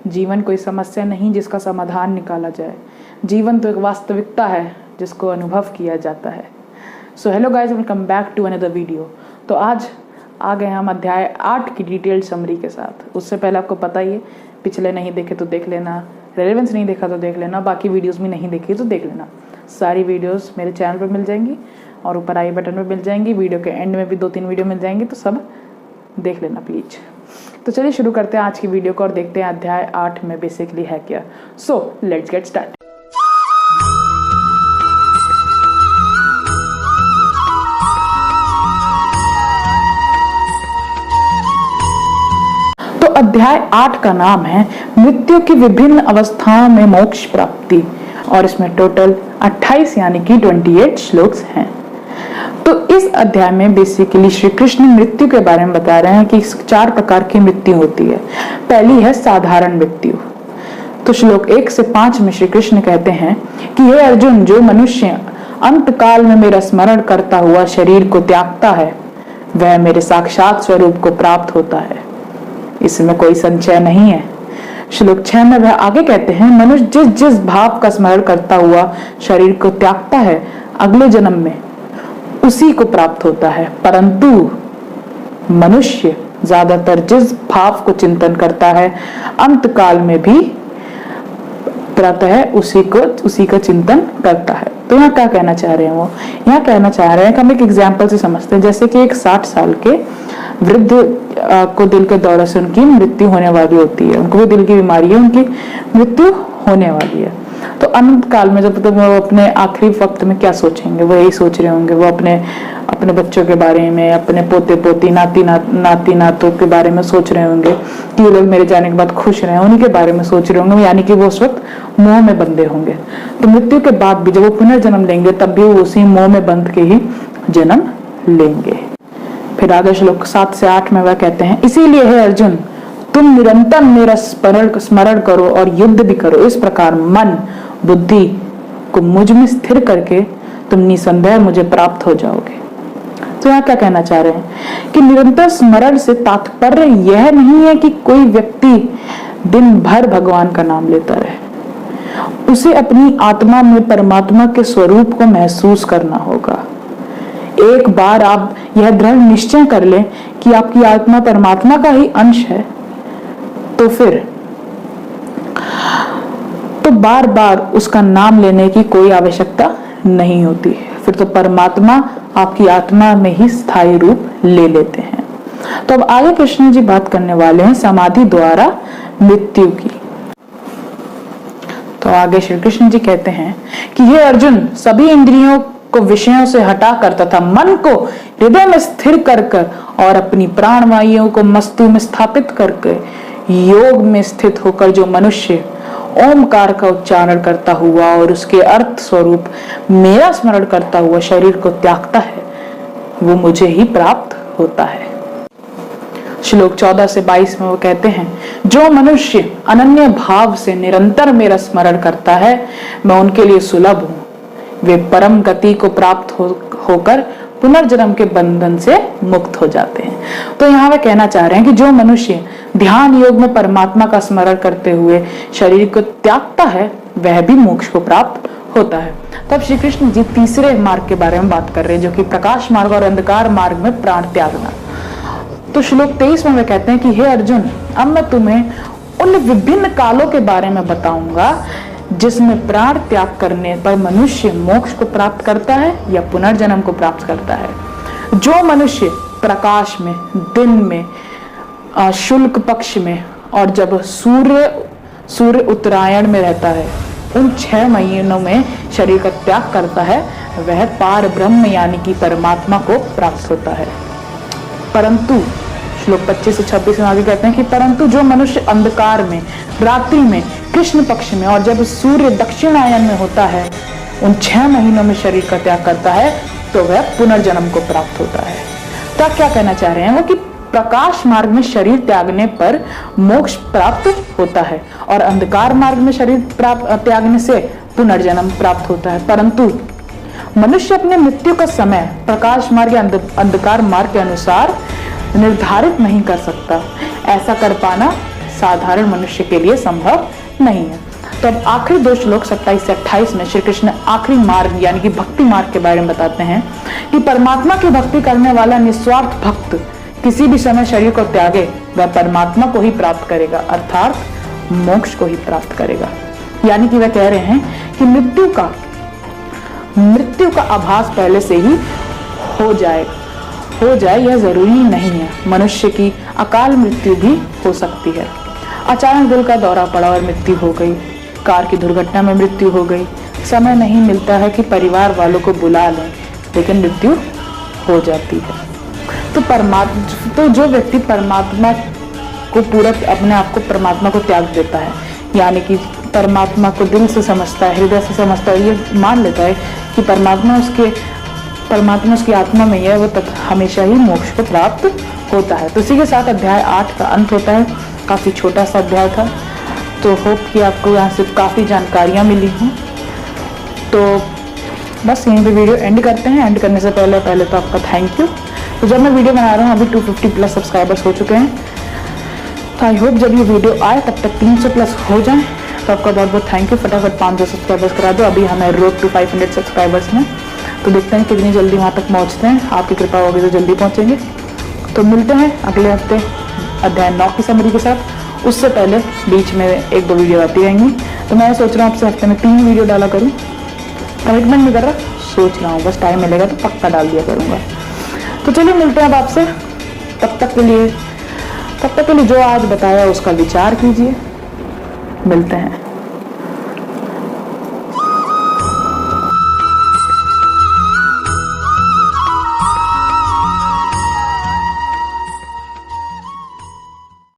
जीवन कोई समस्या नहीं जिसका समाधान निकाला जाए। जीवन तो एक वास्तविकता है जिसको अनुभव किया जाता है। So hello guys, welcome back to another video. तो आज आ गए हम अध्याय 8 की डिटेल्ड समरी के साथ। उससे पहले आपको पता ही है, पिछले नहीं देखे तो देख लेना, रेलेवेंस नहीं देखा तो देख लेना, बाकी वीडियोस भी नहीं देखी तो देख लेना। सारी वीडियोस मेरे चैनल पर मिल जाएंगी और ऊपर आई बटन में मिल जाएंगी। वीडियो के एंड में भी 2-3 वीडियो मिल जाएंगी, तो सब देख लेना प्लीज। तो चलिए शुरू करते हैं आज की वीडियो को और देखते हैं अध्याय 8 में बेसिकली है क्या। So let's get start. अध्याय 8 का नाम है मृत्यु की विभिन्न अवस्थाओं में मोक्ष प्राप्ति और इसमें टोटल 28 यानी कि 28 श्लोक्स हैं। तो इस अध्याय में बेसिकली श्री कृष्ण मृत्यु के बारे में बता रहे हैं कि 4 प्रकार की मृत्यु होती है। पहली है साधारण मृत्यु। तो श्लोक 1 से 5 में श्री कृष्ण कहते हैं कि हे अर्जुन, जो मनुष्य अंत काल में मेरा स्मरण करता हुआ शरीर को त्यागता है वह मेरे साक्षात स्वरूप को प्राप्त होता है, इसमें कोई संशय नहीं है। श्लोक 6 में वह आगे कहते हैं, मनुष्य जिस जिस भाव का स्मरण करता हुआ शरीर को त्यागता है अगले जन्म में उसी को प्राप्त होता है, परंतु मनुष्य ज्यादातर जिस भाव को चिंतन करता है अंत काल में भी प्रातः उसी का चिंतन करता है। तो यहाँ क्या कहना चाह रहे हैं वो? यहाँ कहना चाह रहे हैं कि हम एक एग्जाम्पल से समझते हैं। जैसे कि एक 60 साल के वृद्ध को दिल के दौरे से उनकी मृत्यु होने वाली होती है, उनको भी दिल की बीमारी है, उनकी मृत्यु होने वाली है। तो अनंत काल में जब तक वो अपने आखिरी वक्त में क्या सोचेंगे, वो यही सोच रहे होंगे, वो अपने बच्चों के बारे में, अपने पोते पोती नाती नातों के बारे में सोच रहे होंगे कि ये लोग मेरे जाने के बाद खुश रहे, उन्हीं के बारे में सोच रहे होंगे, यानी कि वो उस वक्त मोह में बंधे होंगे। तो मृत्यु के बाद भी जब वो पुनर्जन्म लेंगे तब भी वो उसी मोह में बंध के ही जन्म लेंगे। फिर आगे श्लोक 7 से 8 में वह कहते हैं, इसीलिए हे अर्जुन, तुम निरंतर मेरा स्मरण करो और युद्ध भी करो। इस प्रकार मन बुद्धि को मुझ में स्थिर करके तुम निसंदेह मुझे प्राप्त हो जाओगे। तो यहाँ क्या कहना चाह रहे हैं कि निरंतर स्मरण से तात्पर्य यह नहीं है कि कोई व्यक्ति दिन भर भगवान का नाम लेता रहे, उसे अपनी आत्मा में परमात्मा के स्वरूप को महसूस करना होगा। एक बार आप यह दृढ़ निश्चय कर लें कि आपकी आत्मा परमात्मा का ही अंश है, तो फिर तो बार बार उसका नाम लेने की कोई आवश्यकता नहीं होती। फिर तो परमात्मा आपकी आत्मा में ही स्थायी रूप ले लेते हैं। तो अब आगे कृष्ण जी बात करने वाले हैं समाधि द्वारा मृत्यु की। तो आगे श्री कृष्ण जी कहते हैं कि हे अर्जुन, सभी इंद्रियों को विषयों से हटाकर तथा मन को हृदय में स्थिर कर और अपनी प्राणवायुओं को मस्तु में स्थापित करके योग में स्थित होकर जो मनुष्य ओमकार का उच्चारण करता हुआ और उसके अर्थ स्वरूप मेरा स्मरण करता हुआ शरीर को त्यागता है वो मुझे ही प्राप्त होता है। श्लोक 14 से 22 में वो कहते हैं, जो मनुष्य अनन्य भाव से निरंतर मेरा स्मरण करता है मैं उनके लिए सुलभ हूं, वे परम गति को प्राप्त होकर पुनर्जन्म के बंधन से मुक्त हो जाते हैं। तो यहाँ वे कहना चाह रहे हैं कि जो मनुष्य ध्यान योग में परमात्मा का स्मरण करते हुए शरीर को त्यागता है वह भी मोक्ष को प्राप्त होता है। तब श्री कृष्ण जी तीसरे मार्ग के बारे में बात कर रहे हैं, जो कि प्रकाश मार्ग और अंधकार मार्ग में प्राण त्यागना। तो श्लोक 23 में वे कहते हैं कि हे अर्जुन, अब मैं तुम्हें उन विभिन्न कालों के बारे में बताऊंगा जिसमें प्राण त्याग करने पर मनुष्य मोक्ष को प्राप्त करता है या पुनर्जन्म को प्राप्त करता है। जो मनुष्य प्रकाश में, दिन में, शुक्ल पक्ष में और जब सूर्य उत्तरायण में रहता है उन 6 महीनों में शरीर का त्याग करता है वह पार ब्रह्म यानी कि परमात्मा को प्राप्त होता है। परंतु श्लोक 25 से 26 में आगे कहते हैं कि परंतु जो मनुष्य अंधकार में, रात्रि में, कृष्ण पक्ष में और जब सूर्य दक्षिणायन में होता है उन 6 महीनों में शरीर का त्याग करता है तो वह पुनर्जन्म को प्राप्त होता है। तो क्या कहना चाह रहे हैं वो कि प्रकाश मार्ग में शरीर त्यागने पर मोक्ष प्राप्त होता है और अंधकार मार्ग में शरीर त्यागने से पुनर्जन्म प्राप्त होता है, परंतु मनुष्य अपने मृत्यु का समय प्रकाश मार्ग या अंधकार मार्ग के अनुसार निर्धारित नहीं कर सकता। ऐसा कर पाना साधारण मनुष्य के लिए संभव नहीं है। तो अब आखिरी 2 श्लोक 27 से 28 में श्री कृष्ण आखिरी मार्ग यानी कि भक्ति मार्ग के बारे में बताते हैं कि परमात्मा की भक्ति करने वाला निस्वार्थ भक्त किसी भी समय शरीर को त्यागे वह परमात्मा को ही प्राप्त करेगा, अर्थात मोक्ष को ही प्राप्त करेगा। यानी कि वह कह रहे हैं कि मृत्यु का आभास पहले से ही हो जाए यह जरूरी नहीं है। मनुष्य की अकाल मृत्यु भी हो सकती है। अचानक दिल का दौरा पड़ा और मृत्यु हो गई, कार की दुर्घटना में मृत्यु हो गई, समय नहीं मिलता है कि परिवार वालों को बुला लें, लेकिन मृत्यु हो जाती है। तो जो व्यक्ति परमात्मा को पूरा अपने आप को परमात्मा को त्याग देता है, यानी कि परमात्मा को दिल से समझता है, हृदय से समझता है, ये मान लेता है कि परमात्मा उसकी आत्मा में है, वो हमेशा ही मोक्ष को प्राप्त होता है। तो इसी के साथ अध्याय 8 का अंत होता है। काफी छोटा सा अध्याय था, तो होप कि आपको यहाँ से काफी जानकारियां मिली हैं। तो बस यहीं पे वीडियो एंड करते हैं। एंड करने से पहले तो आपका थैंक यू। तो जब मैं वीडियो बना रहा हूँ अभी 250 प्लस सब्सक्राइबर्स हो चुके हैं, तो आई होप जब ये वीडियो आए तब तक 300 प्लस हो जाए। तो आपका बहुत बहुत थैंक यू। फटाफट 500 सब्सक्राइबर्स करा दो। अभी हमें रोड टू 500 सब्सक्राइबर्स में, तो देखते हैं कितनी जल्दी वहाँ तक पहुँचते हैं। आपकी कृपा होगी तो जल्दी पहुँचेंगे। तो मिलते हैं अगले हफ्ते अध्याय 9 की समरी के साथ। उससे पहले बीच में 1-2 वीडियो आती रहेंगी। तो मैं सोच रहा हूँ आपसे हफ्ते में 3 वीडियो डाला करूँ। कमिटमेंट नहीं कर रहा, सोच रहा हूँ, बस टाइम मिलेगा तो पक्का डाल दिया करूँगा। तो चलिए मिलते हैं अब आपसे। तब तक के लिए जो आज बताया उसका विचार कीजिए। मिलते हैं।